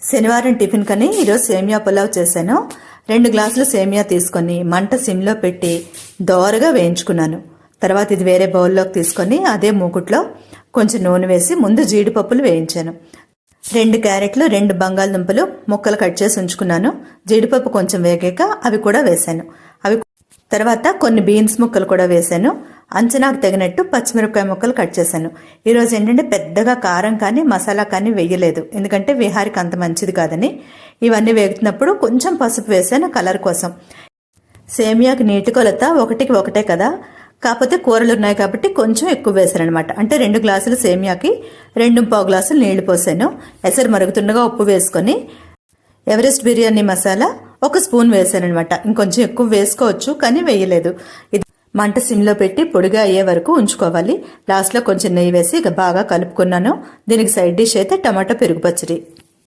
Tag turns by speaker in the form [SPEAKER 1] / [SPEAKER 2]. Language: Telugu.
[SPEAKER 1] శనివారం టిఫిన్ కని ఈరోజు సేమియా పులావ్ చేశాను. 2 గ్లాసులు సేమియా తీసుకొని మంట సిమ్లో పెట్టి దోరగా వేయించుకున్నాను. తర్వాత ఇది వేరే బౌల్లోకి తీసుకొని అదే మూకుట్లో కొంచెం నూనె వేసి ముందు జీడిపప్పులు వేయించాను. 2 క్యారెట్లు, 2 బంగాళదుంపలు ముక్కలు కట్ చేసి ఉంచుకున్నాను. జీడిపప్పు కొంచెం వేగాక అవి కూడా వేశాను. తర్వాత కొన్ని బీన్స్ ముక్కలు కూడా వేశాను. అంచనాకు తగినట్టు పచ్చిమిరపకాయ ముక్కలు కట్ చేశాను. ఈరోజు ఏంటంటే పెద్దగా కారం కానీ మసాలా కానీ వేయలేదు, ఎందుకంటే విహారికి అంత మంచిది కాదని. ఇవన్నీ వేగుతున్నప్పుడు కొంచెం పసుపు వేసాను కలర్ కోసం. సేమియాకి నీటి కొలత 1కి 1 కదా, కాకపోతే కూరలు ఉన్నాయి కాబట్టి కొంచెం ఎక్కువ వేసాను అనమాట. అంటే 2 గ్లాసులు సేమియాకి 2.25 గ్లాసులు నీళ్లు పోసాను. ఎసరు మరుగుతుండగా ఉప్పు వేసుకొని ఎవరెస్ట్ బిర్యానీ మసాలా 1 స్పూన్ వేసానమాట. ఇంకొంచెం ఎక్కువ వేసుకోవచ్చు కానీ వేయలేదు. ఇది మంట సిమ్లో పెట్టి పొడిగా అయ్యే వరకు ఉంచుకోవాలి. లాస్ట్లో కొంచెం నెయ్యి వేసి బాగా కలుపుకున్నాను. దీనికి సైడ్ డిష్ అయితే టమాటా పెరుగు పచ్చడి.